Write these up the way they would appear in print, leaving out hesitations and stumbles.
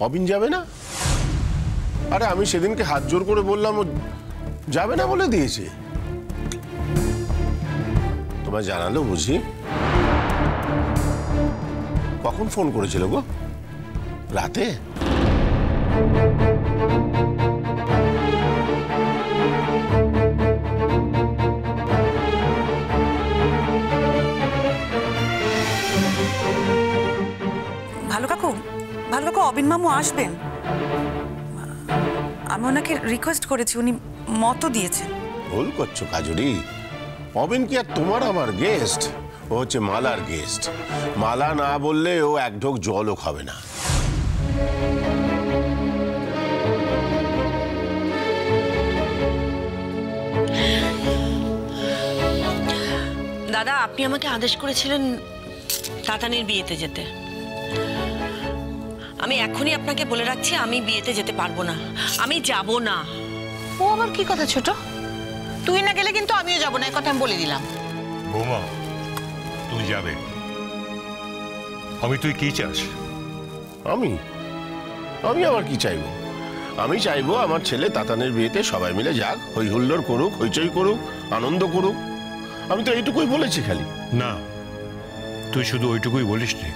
Aubin যাবে না? আরে আমি সেদিনকে হাত জোর করে বললাম, ও যাবে না বলে দিয়েছে। তোমায় জানালো বুঝি? কখন ফোন করেছিল গো? রাতে? ভালো কাকু, অবিন মামু আসবেন। আমি ওনাকে রিকোয়েস্ট করেছি, উনি মতও দিয়েছেন। ভুল করছো কাজুরি। অবিন কি আর তোমার আমার গেস্ট? ও হচ্ছে মালার গেস্ট। মালা না বললে ও এক ঢোক জলও খাবে না। দাদা, আপনি আমাকে আদেশ করেছিলেন তাতানির বিয়েতে যেতে। আমি এখনই আপনাকে বলে রাখছি, আমি বিয়েতে যেতে পারবো না, আমি যাব না। ও আবার কি কথা ছোট? তুই না গেলে কিন্তু আমিও যাব না, এই কথা আমি বলে দিলাম। বৌমা, তুই যাবে? তুই কি চাস? আমি আবার কি চাইবো? আমি চাইবো আমার ছেলে তাতানের বিয়েতে সবাই মিলে যাক, হই হুল্লোড় করুক, হইচই করুক, আনন্দ করুক। আমি তো এইটুকুই বলেছি খালি। না, তুই শুধু ওইটুকুই বলিস নি।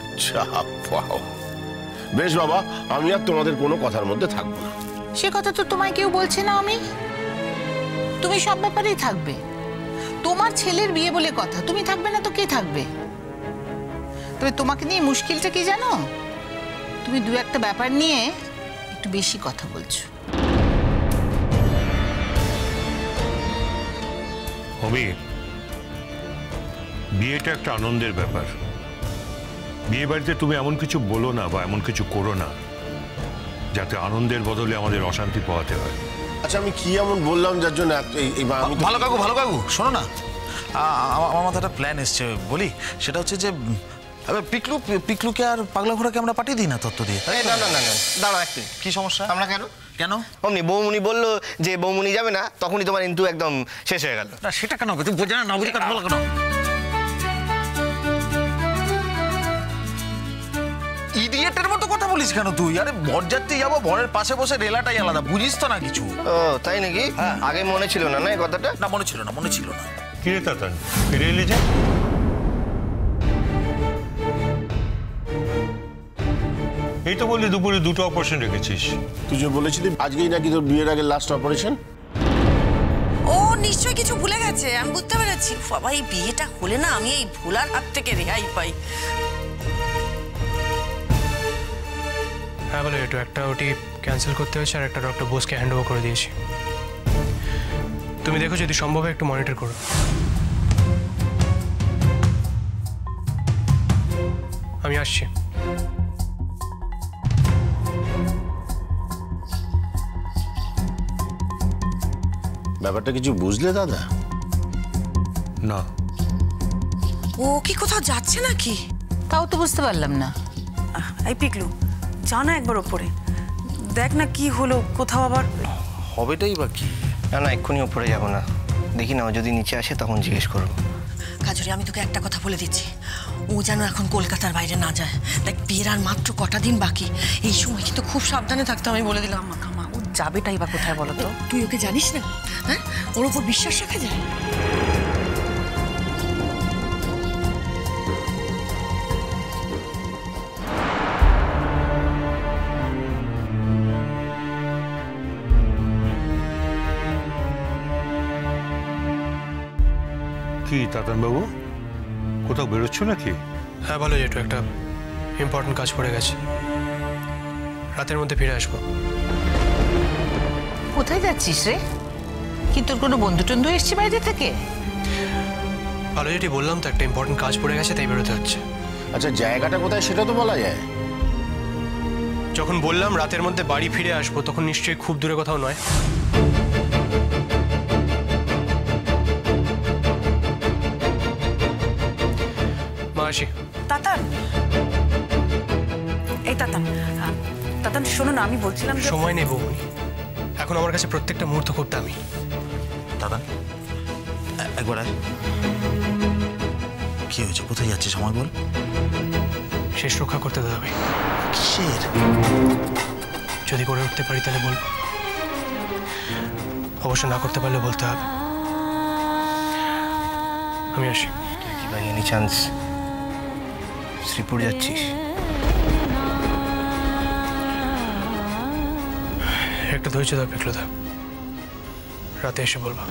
বেশ বাবা, আমি আর তোমাদের কোনো কথার মধ্যে থাকবো না। সে কথা তো তোমায় কেউ বলছে না। তুমি সব ব্যাপারেই থাকবে। তোমার ছেলের বিয়ে বলে কথা, তুমি থাকবে না তো কে থাকবে? তবে তোমাকে নিয়ে মুশকিলটা কি জানো? তুমি দু একটা ব্যাপার নিয়ে একটু বেশি কথা বলছো। বিয়েটা একটা আনন্দের ব্যাপার। বিয়ে বাড়িতে তুমি এমন কিছু বলো না বা এমন কিছু করো না যাতে আনন্দের বদলে আমাদের অশান্তি পোহাতে হয়। আচ্ছা, আমি কি এমন বললাম যার জন্য? ভালো কাকু শোনো না, আমার মাথায় একটা প্ল্যান এসছে, বলি। সেটা হচ্ছে যে পিকলুকে আর পাগলা ঘোড়াকে আমরা পাঠিয়ে দিই না তত্ত্ব দিয়ে। না না না না, দাঁড়াও একটু। কি সমস্যা? আমরা কেন অমনি বৌমুনি বললো যে বৌমুনি যাবে না, তখনই তোমার কিন্তু একদম শেষ হয়ে গেল। না সেটা কেন? তুই বোঝা না, নগরী কথা বলো কেন? ইডিয়েটের মতো কথা বলিস কেন তুই? আরে বরযাত্রী যাবো, বরের পাশে বসে রেলাটাই আলাদা, বুঝিস তো না কিছু। ও তাই নাকি? আগে মনে ছিল না এই কথাটা? না, মনে ছিল না। কি রে তাতান, ফিরে এলি যে? এই তো বললি দুপুরে 2টা অপারেশন রেখেছিস। তুই যে বলেছিলি আজকেই নাকি তোর বিয়ের আগে লাস্ট অপারেশন। ও নিশ্চয়ই কিছু ভুলে গেছে, আমি বুঝতে পেরেছি। বাবা, এই বিয়েটা হলে না আমি এই ভোলার হাত থেকে রেহাই পাই। হ্যাঁ বলো, একটু একটা ওটি ক্যান্সেল করতে হয়েছে আর একটা ডক্টর বোসকে হ্যান্ড ওভার করে দিয়েছি। তুমি দেখো যদি সম্ভব একটু মনিটর করো। আমি আসছি। ব্যাপারটা কিছু বুঝলে দাদা? না। ও কি কোথাও যাচ্ছে নাকি? তাও তো বুঝতে পারলাম না। এই পিকলু, যা না একবার ওপরে দেখ না কি হলো, কোথাও আবার হবেটাই বা কি? না এক্ষুনি ওপরে যাবো না, দেখি না ও যদি নিচে আসে তখন জিজ্ঞেস করবো। কাজরি, আমি তোকে একটা কথা বলে দিচ্ছি, ও যেন এখন কলকাতার বাইরে না যায়। দেখ, বিয়ের আর মাত্র কটা দিন বাকি, এই সময় কিন্তু খুব সাবধানে থাকতে আমি বলে দিলাম। কামা ও যাবেটাই বা কোথায় বলো তো? তুই ওকে জানিস না? হ্যাঁ, ওর উপর বিশ্বাস রাখা যায়? কি তাতান বাবু, কোথাও বেরোচ্ছ নাকি? হ্যাঁ বলো, একটু একটা ইম্পর্টেন্ট কাজ পড়ে গেছে, রাতের মধ্যে ফিরে আসবো। কোথায় যাচ্ছিস রে? কি তোর কোনো বন্ধু টন্ধু এসছে বাইরে থেকে? ভালো, যেটি বললাম তো, একটা ইম্পর্টেন্ট কাজ পড়ে গেছে, তাই বেরোতে হচ্ছে। আচ্ছা, জায়গাটা কোথায় সেটা তো বলা যায়? যখন বললাম রাতের মধ্যে বাড়ি ফিরে আসবো, তখন নিশ্চয়ই খুব দূরে কোথাও নয়। মা, আসি। তাতান, এই তাতান শোনো না, আমি বলছিলাম সময় নেই বৌমনি, এখন আমার কাছে প্রত্যেকটা মুহূর্ত খুব দামি। দাদা একবার আয়। কি হয়েছে? কোথায় যাচ্ছিস? সময় বল। শেষ রক্ষা করতে হবে। কিসের? যদি করে উঠতে পারি তাহলে বলবো, অবশ্য না করতে পারলে বলতে হবে। আমি আসি। তুই কি ভাই এনি চান্স শ্রীপুর যাচ্ছিস? একটা ধৈর্য দাও পিকলুদা, রাতে এসে বলবো।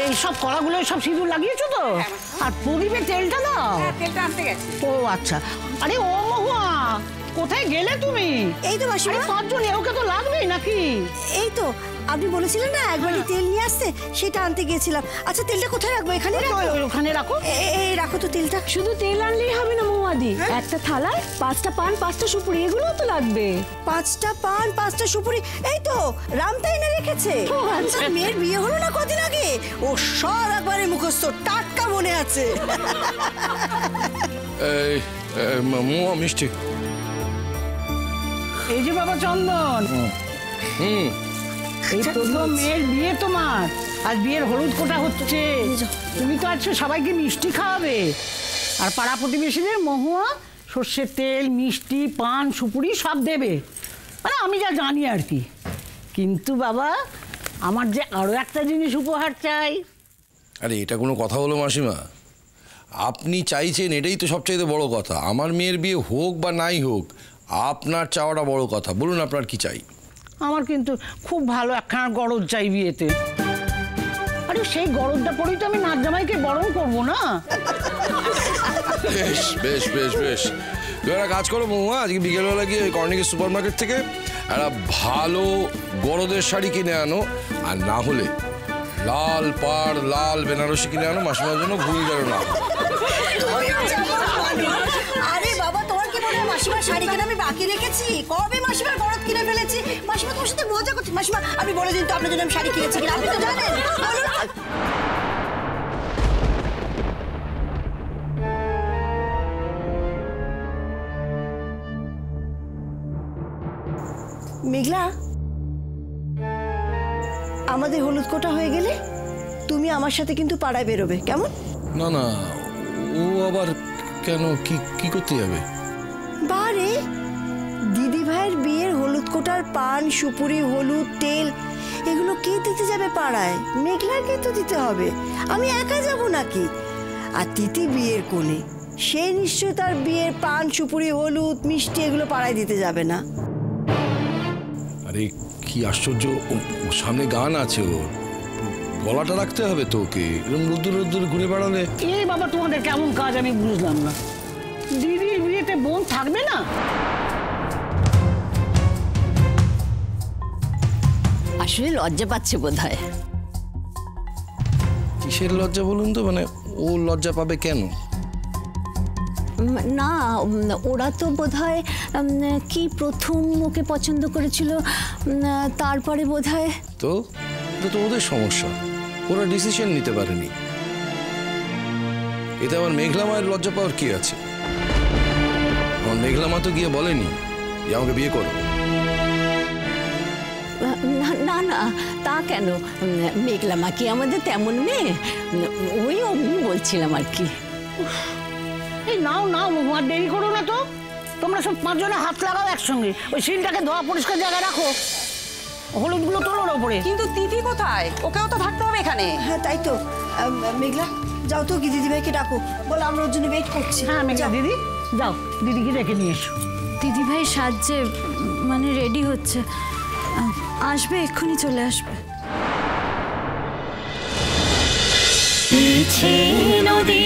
এই সব কড়াগুলো সব সিঁদুর লাগিয়েছো তো? আর প্রদীপে তেলটা দাও। তেলটা আনতে গেছি। ও আচ্ছা। আরে ও মহুয়া, কোথায় গেলে তুমি? এই তো মাসিমা। আরে পাঁচজন ওকে তো লাগবেই নাকি? এই তো আপনি বলেছিলেন না একবারই তেল নিয়ে আসতে, সেটা আনতে গিয়েছিলাম। আচ্ছা তেলটা কোথায় রাখবো? এখানে রাখবো? ওখানে রাখো। এই রাখো তো তেলটা। শুধু তেল আনলেই হবে না মৌমাদি, একটা থালায় 5টা পান 5টা সুপুরি এগুলো তো লাগবে। 5টা পান 5টা সুপুরি, এই তো রামতা এনে রেখেছে। আচ্ছা। মেয়ের বিয়ে হলো না কদিন আগে, ও সব একবারে মুখস্থ, টাটকা মনে আছে। মিষ্টি এই যে বাবা চন্দন, এই প্রথম মেয়ের বিয়ে তোমার, আর বিয়ের হলুদ কোটা হচ্ছে। তুমি তো আজকে সবাইকে মিষ্টি খাওয়াবে, আর পাড়া প্রতিবেশীদের মহুয়া সর্ষের তেল, মিষ্টি, পান, সুপুরি সব দেবে, মানে আমি যা জানি আর কি। কিন্তু বাবা, আমার যে আরো একটা জিনিস উপহার চাই। আরে এটা কোনো কথা হলো মাসিমা? আপনি চাইছেন এটাই তো সবচাইতে বড় কথা। আমার মেয়ের বিয়ে হোক বা নাই হোক, আপনার চাওয়াটা বড় কথা। বলুন আপনার কি চাই? আমার কিন্তু খুব ভালো একখানা গরদ চাই বিয়েতে। আরে সেই গরদটা পরেই তো আমি নাচ জামাইকে বরণ করবো না? বেশ বেশ বেশ বেশ, তুমি একটা কাজ করো মহুয়া, আজকে বিকেলবেলা গিয়ে ওই কর্নিকের সুপার মার্কেট থেকে একটা ভালো গরদের শাড়ি কিনে আনো, আর না হলে লাল পাড় লাল বেনারসি কিনে আনো, মাসিমার জন্য ভুল যেন না। আরে বাবা, তোমার কি মনে হয় মাসিমার শাড়ি কিনে আমি বাকি রেখেছি? কবে মাসিমার গরদ কিনে ফেলেছি? মাসিমা তোমার সাথে মজা করছি। মাসিমা আপনি বলে দিন তো আপনার জন্য আমি শাড়ি কিনেছি কিনা, আপনি তো জানেন। মেঘলা, আমাদের হলুদ কোটা হয়ে গেলে তুমি আমার সাথে কিন্তু পাড়ায় বেরোবে, কেমন? না না, ও আবার কেন? কি করতে যাবে? বারে, দিদি ভাইয়ের বিয়ের হলুদ কোটার পান, সুপুরি, হলুদ, তেল এগুলো কে দিতে যাবে পাড়ায়? মেঘলাকে তো দিতে হবে, আমি একা যাব নাকি? আর তিতি বিয়ের কোণে, সে নিশ্চয় তার বিয়ের পান, সুপুরি, হলুদ, মিষ্টি এগুলো পাড়ায় দিতে যাবে না। আরে কি আশ্চর্য, সামনে গান আছে, ওর গলাটা রাখতে হবে তো ওকে। এরকম রোদ্দুর রোদ্দুর ঘুরে বেড়ালে। এই বাবা, তোমাদের কেমন কাজ আমি বুঝলাম না। দিদির বিয়েতে বোন থাকবে না? আসলে লজ্জা পাচ্ছে বোধহয়। কিসের লজ্জা বলুন তো? মানে ও লজ্জা পাবে কেন? না, ওরা তো বোধহয় কি প্রথম ওকে পছন্দ করেছিল, তারপরে বোধহয়। তো এটা তো ওদের সমস্যা, ওরা ডিসিশন নিতে পারেনি। এতে আমার মেঘলা মায়ের লজ্জা পাওয়ার কি আছে? আমার মেঘলা মা তো গিয়ে বলেনি যে আমাকে বিয়ে করো। না না, তা কেন? মেঘলা মা কি আমাদের তেমন মেয়ে? ওই অমনি বলছিলাম আর কি। এই নাও নাও মহুয়া, দেরি করো না তো। তোমরা সব পাঁচজনে হাত লাগাও একসঙ্গে, ওই সিনটাকে ধোয়া পরিষ্কার জায়গায় রাখো, হলুদগুলো তোলোর ওপরে। কিন্তু দিদি কোথায়? ওকেও তো থাকতে হবে এখানে। হ্যাঁ তাই তো। মেঘলা যাও তো, কি দিদিভাইকে ডাকো, বলো আমরা ওর জন্য ওয়েট করছি। হ্যাঁ মেঘলা দিদি যাও, দিদিকে ডেকে নিয়ে এসো। দিদিভাই সাজছে, মানে রেডি হচ্ছে, আসবে, এক্ষুনি চলে আসবে। নদী